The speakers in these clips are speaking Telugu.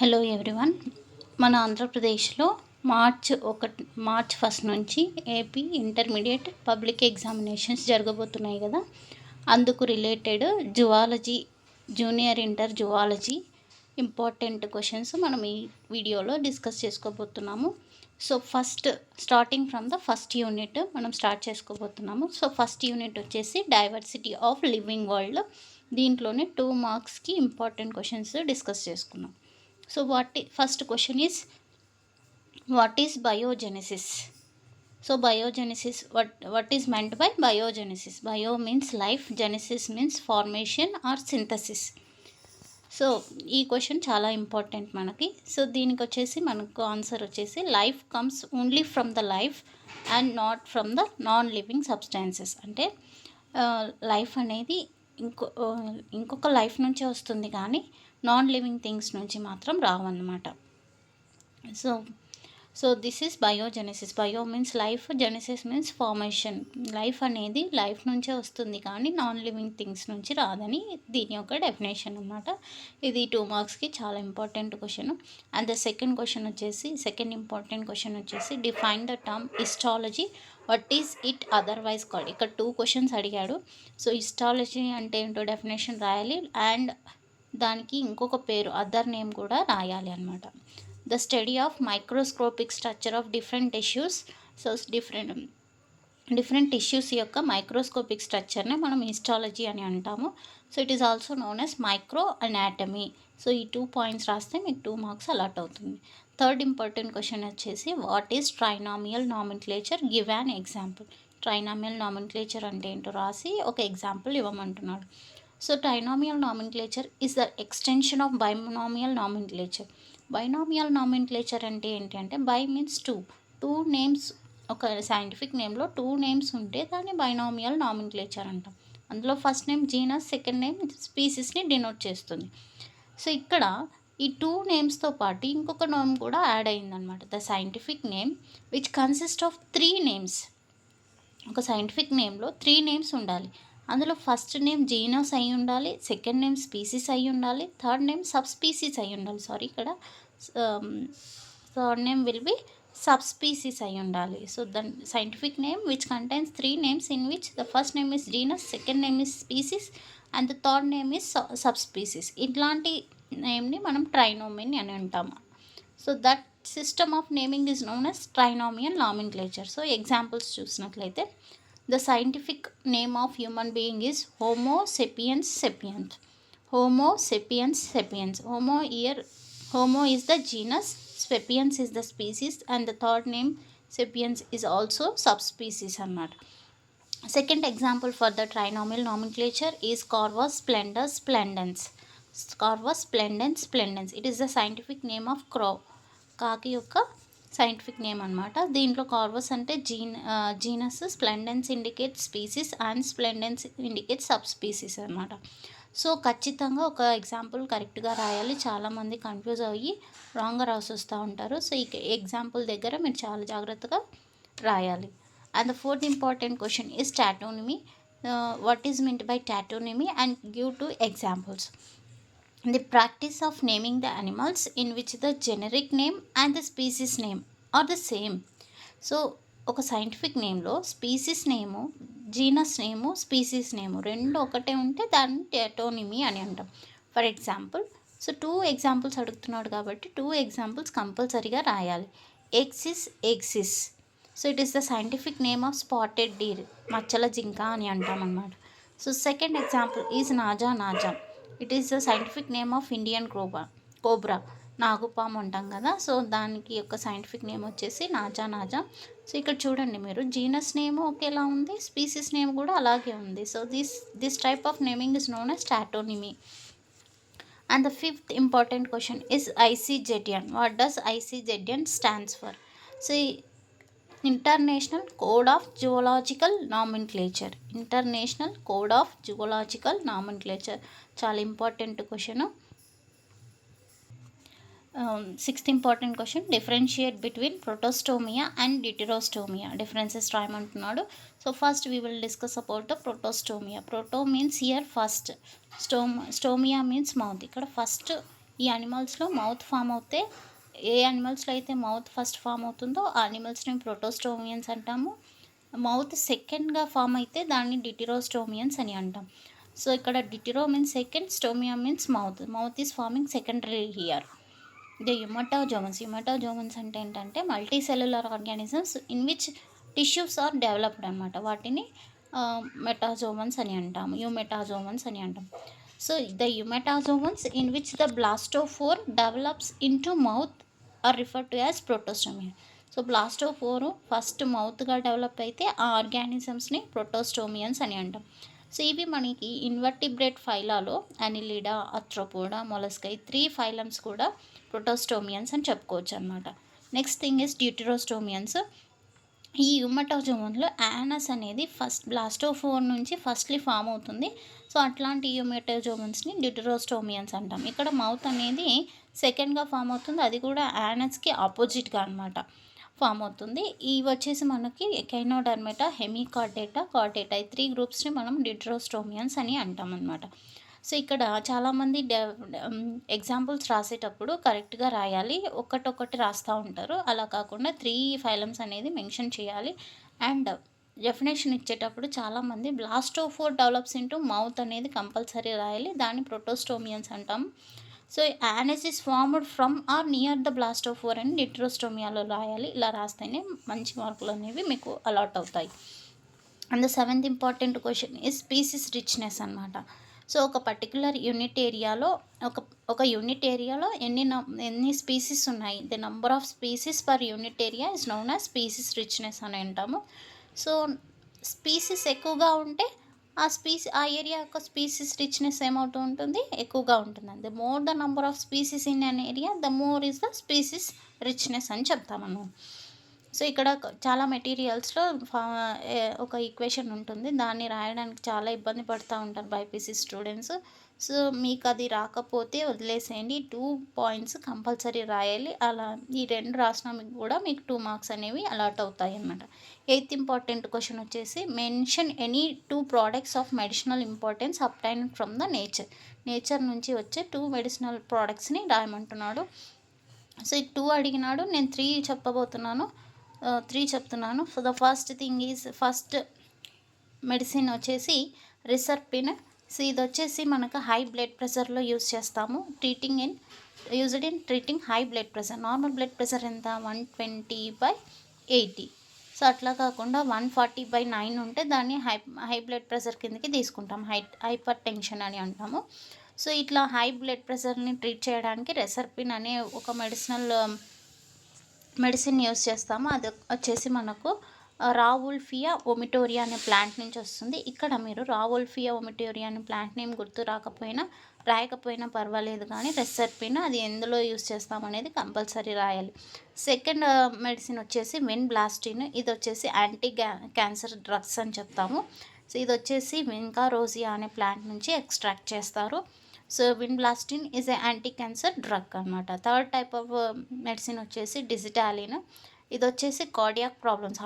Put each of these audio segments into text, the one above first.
Hello everyone. మన ఆంధ్రప్రదేశ్లో మార్చ్ 1 నుంచి ఏపీ ఇంటర్మీడియట్ పబ్లిక్ ఎగ్జామినేషన్స్ జరగబోతున్నాయి కదా. అందుకు related zoology, junior inter zoology important questions మనం ఈ వీడియోలో డిస్కస్ చేసుకోబోతున్నాము. So starting from the first unit మనం స్టార్ట్ చేసుకోబోతున్నాము. సో ఫస్ట్ యూనిట్ వచ్చేసి డైవర్సిటీ ఆఫ్ లివింగ్ వరల్డ్. దీంట్లోనే 2 మార్క్స్కి ఇంపార్టెంట్ క్వశ్చన్స్ డిస్కస్ చేసుకున్నాం. So first question is, what is biogenesis? So biogenesis, what is meant by biogenesis? Bio means life, genesis means formation or synthesis. So ఈ క్వశ్చన్ చాలా ఇంపార్టెంట్ మనకి. సో దీనికి వచ్చేసి మనకు ఆన్సర్ వచ్చేసి life comes only from the life and not from the non living substances. అంటే లైఫ్ అనేది ఇంకొక లైఫ్ నుంచే వస్తుంది, కానీ నాన్ లివింగ్ థింగ్స్ నుంచి మాత్రం రావన్నమాట. So this is biogenesis. Bio means life, genesis means formation. Life అనేది లైఫ్ నుంచే వస్తుంది, కానీ నాన్ లివింగ్ థింగ్స్ నుంచి రాదని దీని యొక్క డెఫినేషన్ అన్నమాట. ఇది 2 మార్క్స్కి చాలా important question. And the second important question వచ్చేసి define the term histology. What is it otherwise called? ఇక్కడ 2 క్వశ్చన్స్ అడిగాడు. సో హిస్టాలజీ అంటే ఏంటో డెఫినేషన్ రాయాలి, అండ్ దానికి ఇంకొక పేరు అదర్ నేమ్ కూడా రాయాలి అనమాట. The study of microscopic structure of different tissues. So different tissues యొక్క మైక్రోస్కోపిక్ స్ట్రక్చర్నే మనం హిస్టాలజీ అని అంటాము. So it is also known as micro anatomy. So ఈ 2 పాయింట్స్ రాస్తే మీకు 2 మార్క్స్ అలాట్ అవుతుంది. థర్డ్ ఇంపార్టెంట్ క్వశ్చన్ వచ్చేసి what is trinomial nomenclature? Give an example. Trinomial nomenclature అంటే ఏంటో రాసి ఒక ఎగ్జాంపుల్ ఇవ్వమంటున్నాడు. So trinomial nomenclature is the extension of binomial nomenclature. Binomial nomenclature అంటే ఏంటి అంటే, బై మీన్స్ టూ నేమ్స్. ఒక సైంటిఫిక్ నేమ్లో 2 నేమ్స్ ఉంటే దాన్ని బైనామియల్ నామిన్క్లేచర్ అంటాం. అందులో first name genus, second name స్పీసీస్ని డినోట్ చేస్తుంది. సో ఇక్కడ ఈ 2 నేమ్స్తో పాటు ఇంకొక నేమ్ కూడా యాడ్ అయిందనమాట. The scientific name which consist of 3 names. ఒక సైంటిఫిక్ నేమ్లో 3 నేమ్స్ ఉండాలి. అందులో ఫస్ట్ నేమ్ జీనస్ అయి ఉండాలి, సెకండ్ నేమ్ స్పీసీస్ అయి ఉండాలి, థర్డ్ నేమ్ సబ్ స్పీసీస్ అయి ఉండాలి. ఇక్కడ third name will be sub species అయి ఉండాలి. So the scientific name which contains 3 names in which the first name is genus, second name is species and the third name is sub species. ఇట్లాంటి నేమ్ని మనం ట్రైనోమిన్ అని అంటాము. So that system of naming is known as trinomial nomenclature. So examples చూసినట్లయితే, the scientific name of human being is Homo sapiens sapiens. Homo sapiens sapiens. Homo is the genus, sapiens is the species, and the third name sapiens is also subspecies అన్నమాట. Second example for the trinomial nomenclature is Corvus splendens splendens. Corvus splendens splendens. It is the scientific name of crow. కాకి యొక్క సైంటిఫిక్ నేమ్ అనమాట. దీంట్లో కార్వస్ అంటే genus, splendens indicate species and splendens indicate sub species అనమాట. సో ఖచ్చితంగా ఒక ఎగ్జాంపుల్ కరెక్ట్గా రాయాలి. చాలామంది కన్ఫ్యూజ్ అయ్యి రాంగ్గా రాసి వస్తూ ఉంటారు. సో ఈ ఎగ్జాంపుల్ దగ్గర మీరు చాలా జాగ్రత్తగా రాయాలి. And the fourth important question is taxonomy. What is meant by taxonomy and give 2 examples. The practice of naming the animals in which the generic name and the species name are the same. So ఒక సైంటిఫిక్ నేమ్లో స్పీసీస్ నేము, జీనస్ నేము, స్పీసీస్ నేము రెండు ఒకటే ఉంటే దాన్ని టాటోనమీ అని అంటాం. ఫర్ ఎగ్జాంపుల్, సో 2 ఎగ్జాంపుల్స్ అడుగుతున్నాడు కాబట్టి 2 ఎగ్జాంపుల్స్ కంపల్సరీగా రాయాలి. Axis. So it is the scientific name of spotted deer. మచ్చల జింక అని అంటాం అన్నమాట. So second example is naja. It is the scientific name of Indian cobra. నాగుపాము అంటాం కదా. సో దానికి యొక్క సైంటిఫిక్ నేమ్ వచ్చేసి నాజా. సో ఇక్కడ చూడండి మీరు, జీనస్ నేమ్ ఒకేలా ఉంది, స్పీసీస్ నేమ్ కూడా అలాగే ఉంది. So this type of naming is known as taxonomy. And the fifth important question is ICZN. What does ICZN stands for? So international code of zoological nomenclature. International code of zoological nomenclature చాలా important question. Sixth important question, differentiate between protostomia and deuterostomia. Differences రాయమంటున్నాడు. So first we will discuss about the protostomia. Proto means ear, first. Stomia means mouth. ఇక్కడ ఫస్ట్ ఈ యానిమల్స్లో మౌత్ ఫామ్ అవుతే ఏ యానిమల్స్లో అయితే మౌత్ ఫస్ట్ ఫామ్ అవుతుందో ఆ యానిమల్స్ని ప్రోటోస్టోమియన్స్ అంటాము. మౌత్ సెకండ్గా ఫామ్ అయితే దాన్ని డిటిరోస్టోమియన్స్ అని అంటాం. సో ఇక్కడ deutero means second, stomia means mouth. Mouth is forming secondary here. The eumetazoans అంటే ఏంటంటే multi cellular organisms in which tissues are developed అనమాట. వాటిని మెటాజోమన్స్ అని అంటాము, యుమెటాజోమన్స్ అని అంటాం. So the eumetazoans in which the blastopore develops into mouth are refer to as protostomia. So blastopore first మౌత్గా డెవలప్ అయితే ఆ ఆర్గానిజమ్స్ని ప్రోటోస్టోమియన్స్ అని అంటాం. సో ఇవి మనకి ఇన్వర్టిబ్రేట్ ఫైలాలో అనిలిడా, ఆర్థ్రోపోడా, మొలస్కా ఈ 3 ఫైలమ్స్ కూడా ప్రోటోస్టోమియన్స్ అని చెప్పుకోవచ్చు అనమాట. Next thing is deuterostomians. ఈ యుమెటోజోమన్లో యానస్ అనేది ఫస్ట్ బ్లాస్టోఫోర్ నుంచి ఫస్ట్లీ ఫామ్ అవుతుంది. సో అట్లాంటి యుమెటోజోమన్స్ని డ్యూటెరోస్టోమియన్స్ అంటాం. ఇక్కడ మౌత్ అనేది సెకండ్గా ఫామ్ అవుతుంది, అది కూడా యానస్కి ఆపోజిట్గా అనమాట ఫామ్ అవుతుంది. ఇవి వచ్చేసి మనకి ఎకైనోడర్మేటా, హెమికార్డేటా, కార్డేటా ఈ 3 గ్రూప్స్ని మనం డ్యూటెరోస్టోమియన్స్ అని అంటాం అనమాట. సో ఇక్కడ చాలామంది ఎగ్జాంపుల్స్ రాసేటప్పుడు కరెక్ట్గా రాయాలి, ఒక్కటొక్కటి రాస్తూ ఉంటారు. అలా కాకుండా 3 ఫైలమ్స్ అనేది మెన్షన్ చేయాలి. అండ్ డెఫినేషన్ ఇచ్చేటప్పుడు చాలామంది బ్లాస్టోఫోర్ డెవలప్స్ ఇంటూ మౌత్ అనేది కంపల్సరీ రాయాలి, దాన్ని ప్రోటోస్టోమియన్స్ అంటాం. So anus is formed from or near the blastopore అని డిట్రోస్టోమియాలో రాయాలి. ఇలా రాస్తేనే మంచి మార్కులు అనేవి మీకు అలాట్ అవుతాయి. And the 7th important question is species richness అనమాట. సో ఒక పర్టికులర్ యూనిట్ ఏరియాలో ఒక యూనిట్ ఏరియాలో ఎన్ని స్పీసీస్ ఉన్నాయి, the number of species per unit area is known as species richness అని అంటాము. సో స్పీసీస్ ఎక్కువగా ఉంటే ఆ ఏరియా యొక్క స్పీసీస్ రిచ్నెస్ ఏమవుతూ ఉంటుంది, ఎక్కువగా ఉంటుంది. The more the number of species in an area the more is the species richness అని చెప్తాము. సో ఇక్కడ చాలా మెటీరియల్స్లో ఒక ఈక్వేషన్ ఉంటుంది, దాన్ని రాయడానికి చాలా ఇబ్బంది పడుతూ ఉంటారు బైపీసీ స్టూడెంట్స్. సో మీకు అది రాకపోతే వదిలేసేయండి, 2 పాయింట్స్ కంపల్సరీ రాయాలి. అలా ఈ 2 రాసిన మీకు కూడా మీకు 2 మార్క్స్ అనేవి అలాట్ అవుతాయి అన్నమాట. 8th ఇంపార్టెంట్ క్వశ్చన్ వచ్చేసి mention any 2 products of medicinal importance obtain from the nature నుంచి వచ్చే 2 మెడిసినల్ ప్రోడక్ట్స్ని రాయమంటున్నాడు. సో ఈ 2 అడిగినాడు, నేను 3 చెప్పబోతున్నాను, 3 చెప్తున్నాను. సో ద ఫస్ట్ మెడిసిన్ వచ్చేసి రిసర్పిన్. సో ఇది వచ్చేసి మనకు హై బ్లడ్ ప్రెషర్లో యూజ్ చేస్తాము, used in treating high blood pressure. Normal blood pressure ఎంత, 120/80. సో అట్లా కాకుండా 140/9 ఉంటే దాన్ని హై బ్లడ్ ప్రెషర్ కిందకి తీసుకుంటాం, హైపర్ టెన్షన్ అని అంటాము. సో ఇట్లా హై బ్లడ్ ప్రెషర్ని ట్రీట్ చేయడానికి రెసర్పిన్ అనే ఒక మెడిసిన్ యూస్ చేస్తాము. అది వచ్చేసి మనకు రావుల్ఫియా ఒమిటోరియా అనే ప్లాంట్ నుంచి వస్తుంది. ఇక్కడ మీరు రావుల్ఫియా ఒమిటోరియా అనే ప్లాంట్ నేమ్ గుర్తు రాయకపోయినా పర్వాలేదు, కానీ రెసర్పిన్ అది ఎందులో యూస్ చేస్తామనేది కంపల్సరీ రాయాలి. సెకండ్ మెడిసిన్ వచ్చేసి విన్బ్లాస్టిన్. ఇది వచ్చేసి యాంటీ క్యాన్సర్ డ్రగ్స్ అని చెప్తాము. సో ఇది వచ్చేసి విన్కారోజియా అనే ప్లాంట్ నుంచి ఎక్స్ట్రాక్ట్ చేస్తారు. So vinblastine is a anti cancer drug అనమాట. థర్డ్ టైప్ ఆఫ్ మెడిసిన్ వచ్చేసి డిజిటాలిన్. ఇది వచ్చేసి కార్డియాక్ ప్రాబ్లమ్స్,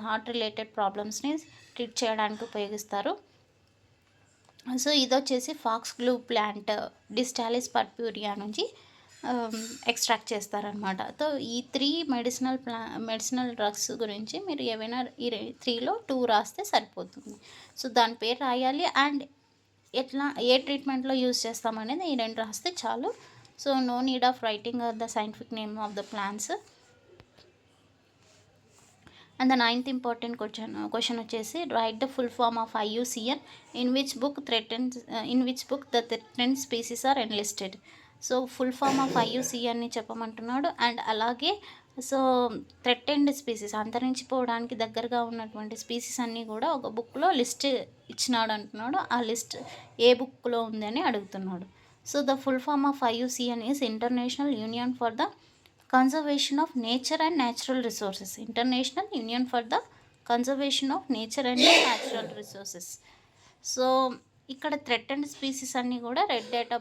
హార్ట్ రిలేటెడ్ ప్రాబ్లమ్స్ని ట్రీట్ చేయడానికి ఉపయోగిస్తారు. సో ఇది వచ్చేసి foxglove plant digitalis purpurea నుంచి ఎక్స్ట్రాక్ట్ చేస్తారనమాట. సో ఈ 3 మెడిసినల్ డ్రగ్స్ గురించి మీరు ఏవైనా ఈ 3లో 2 రాస్తే సరిపోతుంది. సో దాని పేరు రాయాలి అండ్ ఏ ట్రీట్మెంట్లో యూజ్ చేస్తామనేది ఈ 2 రాస్తే చాలు. So no need of writing the scientific name of the plants. And the 9th important question వచ్చేసి write the full form of IUCN in which book the threatened species are enlisted. So full form of IUCNని చెప్పమంటున్నాడు. అండ్ అలాగే సో థ్రెటెన్డ్ స్పీసీస్, అంతరించిపోవడానికి దగ్గరగా ఉన్నటువంటి స్పీసీస్ అన్నీ కూడా ఒక బుక్లో లిస్ట్ ఇచ్చినాడు అంటున్నాడు. ఆ లిస్ట్ ఏ బుక్లో ఉంది అని అడుగుతున్నాడు. So the full form of IUCN is international union for the conservation of nature and natural resources. International union for the conservation of nature and natural resources. So ఇక్కడ థ్రెటెన్డ్ స్పీసీస్ అన్నీ కూడా రెడ్ డేటా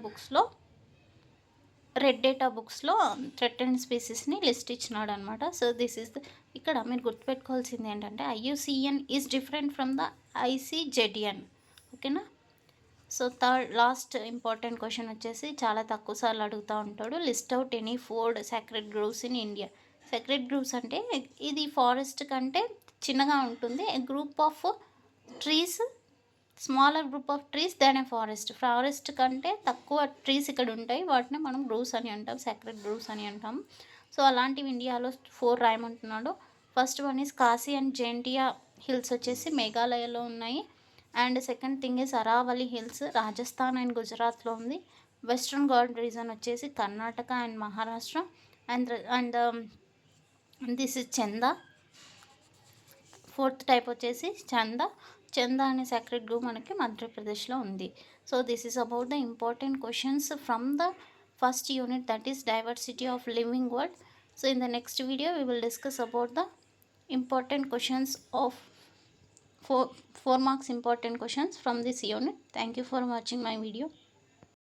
బుక్స్లో థ్రెటెన్డ్ స్పీసీస్ని లిస్ట్ ఇచ్చినాడు అనమాట. సో దిస్ ఈస్ ఇక్కడ మీరు గుర్తుపెట్టుకోవాల్సింది ఏంటంటే IUCN is different from the ICZN. ఓకేనా. So third last important question వచ్చేసి చాలా తక్కువ సార్లు అడుగుతూ ఉంటాడు. List out any 4 sacred groves in India. Sacred groves అంటే ఇది ఫారెస్ట్ కంటే చిన్నగా ఉంటుంది. A group of trees, smaller group of trees then a forest. Forest కంటే తక్కువ ట్రీస్ ఇక్కడ ఉంటాయి, వాటిని మనం గ్రూవ్స్ అని అంటాం, సాక్రెడ్ గ్రూవ్స్ అని అంటాం. సో అలాంటివి ఇండియాలో 4 రాయమంటున్నాడు. First one is Khasi and Jaintia hills వచ్చేసి మేఘాలయలో ఉన్నాయి. And second thing is Aravalli hills Rajasthan and గుజరాత్లో ఉంది. వెస్ట్రన్ ఘాట్ రీజన్ వచ్చేసి Karnataka and Maharashtra. And this is Chanda. Fourth type వచ్చేసి చందా అనే సాక్రెడ్ గ్రూవ్ మనకి మధ్యప్రదేశ్లో ఉంది. So this is about the important questions from the first unit, that is diversity of living world. So in the next video we will discuss about the important questions of 4 marks important questions from this unit. Thank you for watching my video.